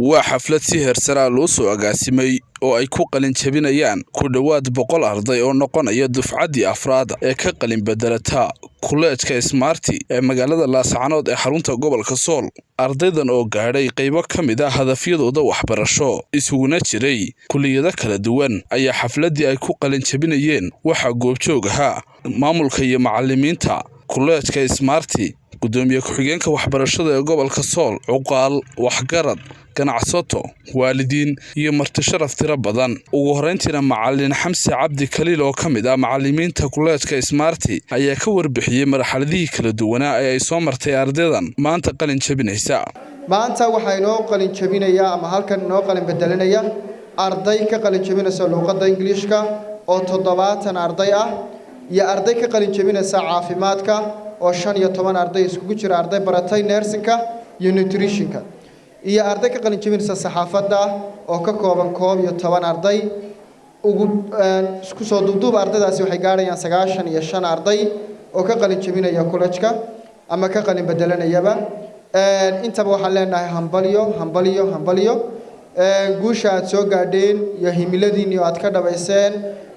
وحفلة سهر سرالوس وأقاسمي oo ay ku qalin jabinayaan ku dhawaad 100 arday oo noqonaya dufcadii afraad ee ka qalin bedelata kuleejka Smarty ee magaalada Laascaanood ee xarunta gobolka Sool. Ardaydan oo gaadhay qaybo kamid ah hadafyadooda waxbarasho isuguna jiray kulliyada kala duwan ayaa xafladii ay ku qalin jabinayeen waxa goobjoog ahaa maamulka iyo macallimiinta kuleejka Smarty gudoomiye ku-xigeenka waxbarashada ee gobolka Sool cuqaal waxgarad ganacsato waalidiin iyo marti sharaf tiro badan ugu horeyntiina macallin Xamse Cabdi Kaliil oo kamid ah macallimiinta kuleejka Smarty ayaa ka warbixiyay marxaladii kala duwanaa ee ay soo martay ardaydan maanta qalin jabinaysa maanta waxay noo qalin jabinaya ama halkan noo qalin bedelinaya arday ka qalin jabinaysa luqadda Ingiriiska oo 70 arday ah iyo arday ka qalin jabinaysa caafimaadka oo 15 arday isku jira arday baratay nursingka iyo nutritionka iyo arday ka qalin jabinaysa saxaafadda oo ka kooban 12 arday ugu isku soo duubduub ardaydaasi waxay gaarayaan 95 arday oo ka qalin jabinaya kuleejka ama ka qalin bedelanayaba intaba waxaan leenahay hambaliyo guusha aad soo gaadheen iyo himiladiinii aad ka dhabayseen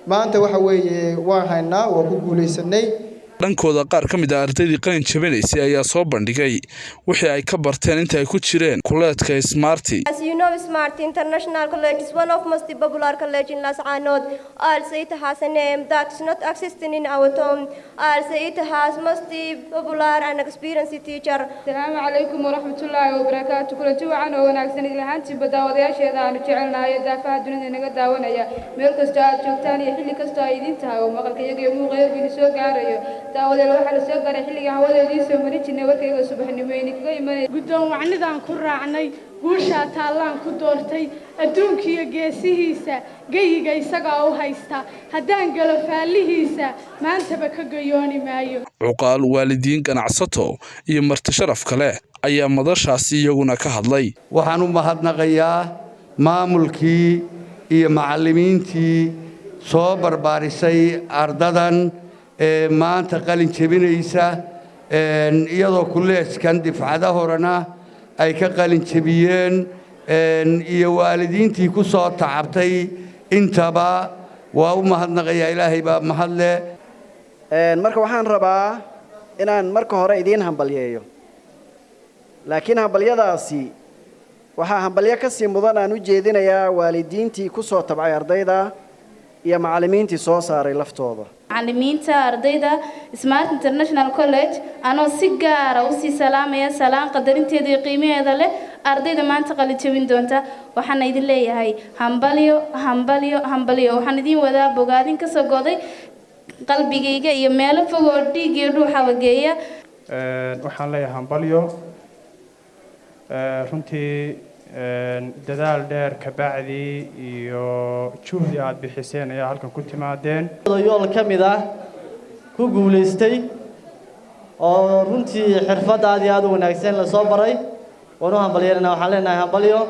maanta waxa weeye waan haynaa oo ku guuleysanay dhankooda qaar kamid ah ardaydii qalin jabinaysay ayaa soo bandhigay wixii ay ka barteen inta ay ku jireen kuleedka Smarty. As you know, Smarty International College is one of most popular college in Laascaanood. Also, it has a name that is not existing in our town. Also, it has most popular and experienced teacher. Assalamu alaikum wa rahmatullahi wa barakatuh. Kula jawaan oo wanaagsan ilahanti badawadayaasheeda aan jecelnahay daafaha dunida naga daawanaya meel kasta aad joogtaan iyo xilli kasta ay idin tahay oo maqalkayga iyo muuqaalkayga soo gaarayo daawadeel waxa la soo gaaray xilliga hawadeedii soo marin jirnay warkayga subaxnimeeyay kaga imanay guddoon wacnidan ku raacnay guusha taalaan ku doortay adduunkiyo geesihiisa gayiga isaga oo haysta hadaan galo faalihiisa maantaba ka gayooni maayo cuqaal waalidiin ganacsato iyo marti sharaf kale ayaa madashaasi iyaguna ka hadlay waxaan u mahadnaqayaa maamulkii iyo macallimiintii soo barbaarisay ardadan maanta qalin jabinaysa iyadoo kuleejkan difcada horena ay ka qalin jabiyeen iyo waalidiintii ku soo tacabtay intaba waa u mahadnaqayaa ilaahay baa mahadle marka waxaan rabaa inaan marka hore idin hambalyeeyo laakiin hambalyadaasi waxa hambalyo ka sii mudan aan u jeedinayaa waalidiintii ku soo tabcay ardayda iyo macallimiintii soo saaray laftooda macallimiinta ardayda Smart International College anoo si gaar ah u sii salaamaya salaan qadarinteeda iyo qiimaheeda leh ardayda maanta qalin jabin doonta waxaan idin leeyahay hambalyo waxaan idin wadaa bogaadin ka soo goday qalbigayga iyo meel fog oo dhiig iyo dhuuxa wageeya waxaan leeyahay hambalyo runtii dadaal dheer ka bacdi iyo juhdi aad bixiseen ayaa halkan ku timaadeen yool kamid ah ku guuleystay oo runtii xirfadaadii aad u wanaagsan la soo baray wanu hambalyeena waxaan leenahay hambalyo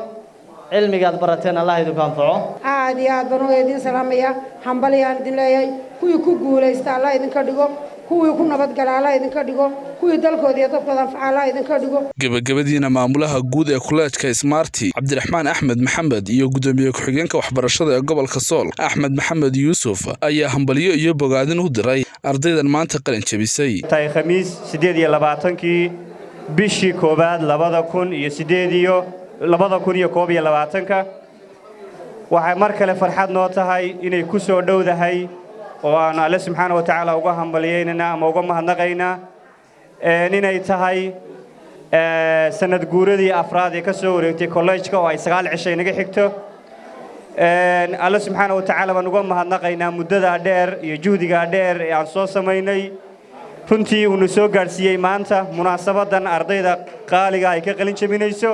cilmiga aad barateen Allah idinku anfaco aad iyo aad banu idin salaamaya hambalyaan idin leeyahay kuwii ku guuleysta Allah idinka dhigo kuwii ku nabad gala Allah idinka dhigo kuwii dalkooda iyo dadkooda anfaca Allah idinka dhigo gabagabadiina maamulaha guud ee kuleejka Smarty Cabdiraxmaan Axmed Maxamed iyo gudoomiye ku-xigeenka waxbarashada ee gobolka Sool Axmed Maxamed Yuusuf ayaa hambalyo iyo bogaadin u diray ardaydan maanta qalin jabisay taariikh khamiis 28kii bishii koobaad 2021 waxay mar kale farxad noo tahay inay ku soo dhowdahay oo aan Alle subxaanahu wa ta'ala uga hambalyeynaa ama uga mahadnaqaynaa inay tahay sanad guuradii afraad ee ka soo wareegtay college-ka oo ay 9 cisho inaga xigto Alle subxaanahu wa ta'ala baan uga mahadnaqaynaa muddada dheer iyo juhdiga dheer ee aan soo sameynay runtii uu soo gaarsiiyay maanta munaasabadan ardayda qaaliga ay ka qalin jabinayso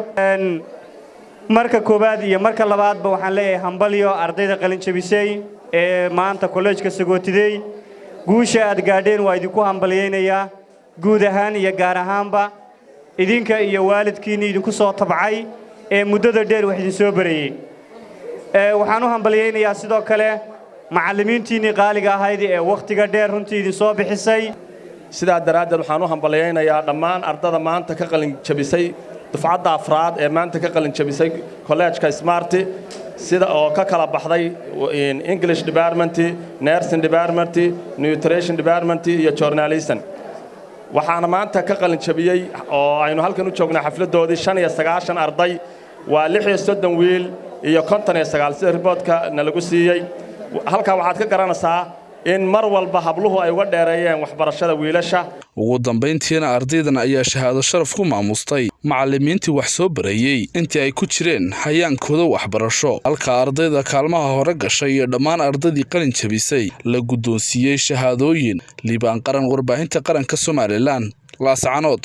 marka koobaad iyo marka labaadba waxaan leeyahay hambalyo ardayda qalin jabisay ee maanta college-ka sagootiday guusha aad gaadheen waa idinku hambalyeynayaa guud ahaan iyo gaar ahaanba idinka iyo waalidkiina idinku soo tabcay ee muddada dheer wax idin soo barayay waxaan u hambalyeynayaa sidoo kale macallimiintiinii qaaliga ahayd ee waqtiga dheer runtii idin soo bixisay sidaa daraaddeed waxaan u hambalyeynayaa dhammaan ardada maanta ka qalin jabisay dufcadda afraad ee maanta ka qalin jabisay collegeka Smarty sida oo ka kala baxday English department, nursing department, nutrition department iyo journalism. waxaana maanta ka qalin jabiyay oo aynu halkan u joognaa xafladoodii 95 arday waa 36 wiil iyo 59 sida riboodka nalagu siiyay. halka waxaad ka garanaysaa in mar walba habluhu ay uga dheereeyeen waxbarashada wiilasha. ugu dambeyntiina ardaydan ayaa shahaado sharaf ku maamustay macallimiintii wax soo barayay intii ay ku jireen hayaankooda waxbarasho. halka ardayda kaalmaha hore gashay iyo dhammaan ardaydii qalin jabisay la guddoonsiiyey shahaadooyin liibaan qaran warbaahinta qaranka Soomaaliland. Laascaanood.